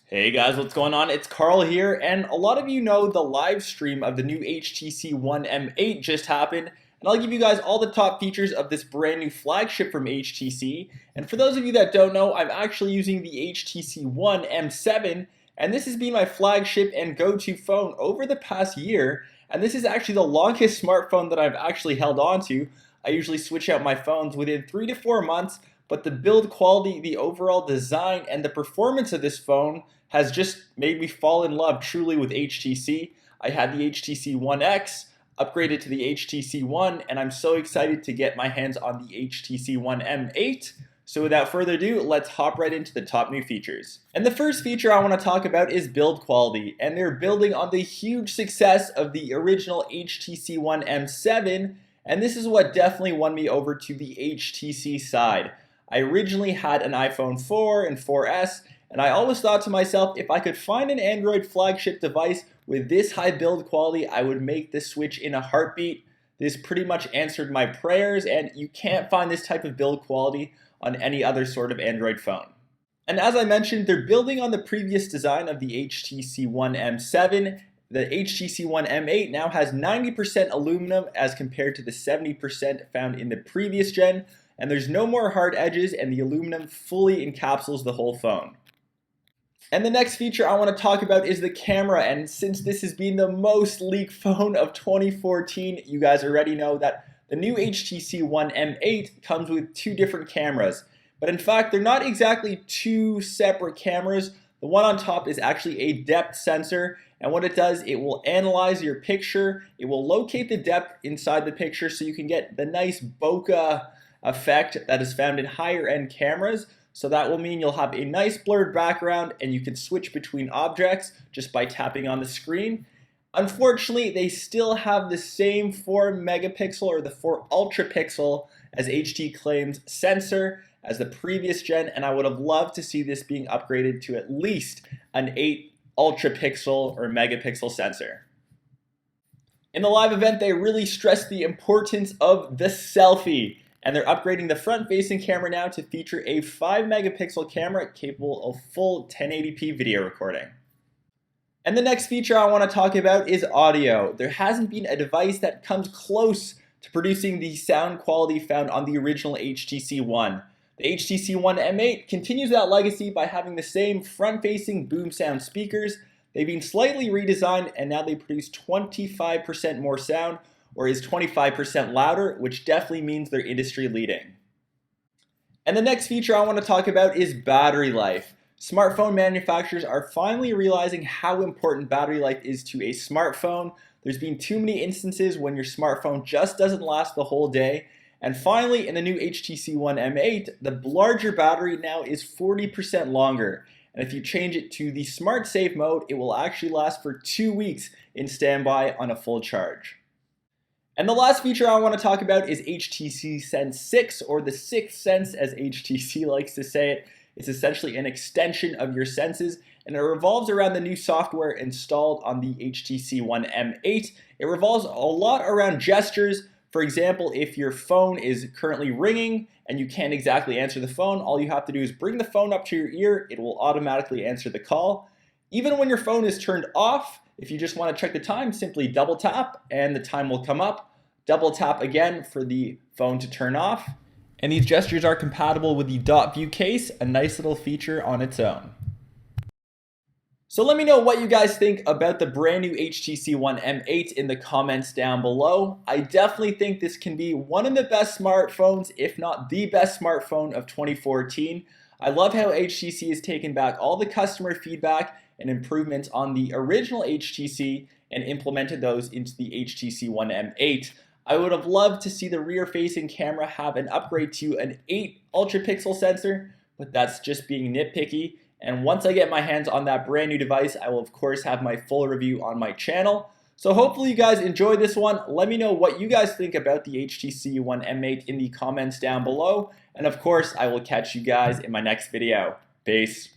Hey guys, what's going on? It's Karl here, and a lot of you know the live stream of the new HTC One M8 just happened, and I'll give you guys all the top features of this brand new flagship from HTC. And for those of you that don't know, I'm actually using the HTC One M7, and this has been my flagship and go-to phone over the past year, and this is actually the longest smartphone that I've actually held on to. I usually switch out my phones within 3 to 4 months, but the build quality, the overall design, and the performance of this phone has just made me fall in love truly with HTC. I had the HTC One X, upgraded to the HTC One, and I'm so excited to get my hands on the HTC One M8. So without further ado, let's hop right into the top new features. And the first feature I want to talk about is build quality, and they're building on the huge success of the original HTC One M7, and this is what definitely won me over to the HTC side. I originally had an iPhone 4 and 4S, and I always thought to myself, if I could find an Android flagship device with this high build quality, I would make the switch in a heartbeat. This pretty much answered my prayers, and you can't find this type of build quality on any other sort of Android phone. And as I mentioned, they're building on the previous design of the HTC One M7. The HTC One M8 now has 90% aluminum as compared to the 70% found in the previous gen, and there's no more hard edges, and the aluminum fully encapsulates the whole phone. And the next feature I want to talk about is the camera, and since this has been the most leaked phone of 2014, you guys already know that the new HTC One M8 comes with two different cameras. But in fact, they're not exactly two separate cameras. The one on top is actually a depth sensor, and what it does, it will analyze your picture, it will locate the depth inside the picture so you can get the nice bokeh effect that is found in higher end cameras. So that will mean you'll have a nice blurred background and you can switch between objects just by tapping on the screen. Unfortunately, they still have the same 4 megapixel or the 4 ultra pixel as HT claims sensor as the previous gen, and I would have loved to see this being upgraded to at least an 8 ultra pixel or megapixel sensor. In the live event, they really stressed the importance of the selfie. And they're upgrading the front-facing camera now to feature a 5 megapixel camera capable of full 1080p video recording. And the next feature I want to talk about is audio. There hasn't been a device that comes close to producing the sound quality found on the original HTC One. The HTC One M8 continues that legacy by having the same front-facing boom sound speakers. They've been slightly redesigned, and now they produce 25% more sound, or is 25% louder, which definitely means they're industry leading. And the next feature I want to talk about is battery life. Smartphone manufacturers are finally realizing how important battery life is to a smartphone. There's been too many instances when your smartphone just doesn't last the whole day. And finally, in the new HTC One M8, the larger battery now is 40% longer. And if you change it to the Smart Safe mode, it will actually last for 2 weeks in standby on a full charge. And the last feature I want to talk about is HTC Sense 6, or the sixth sense as HTC likes to say it. It's essentially an extension of your senses, and it revolves around the new software installed on the HTC One M8. It revolves a lot around gestures. For example, if your phone is currently ringing and you can't exactly answer the phone, all you have to do is bring the phone up to your ear. It will automatically answer the call. Even when your phone is turned off, if you just want to check the time, simply double tap and the time will come up. Double tap again for the phone to turn off. And these gestures are compatible with the dot view case, a nice little feature on its own. So let me know what you guys think about the brand new HTC One M8 in the comments down below. I definitely think this can be one of the best smartphones, if not the best smartphone of 2014. I love how HTC has taken back all the customer feedback and improvements on the original HTC and implemented those into the HTC One M8. I would have loved to see the rear-facing camera have an upgrade to an 8 ultra pixel sensor, but that's just being nitpicky. And once I get my hands on that brand new device, I will of course have my full review on my channel. So hopefully you guys enjoyed this one. Let me know what you guys think about the HTC One M8 in the comments down below. And of course, I will catch you guys in my next video. Peace.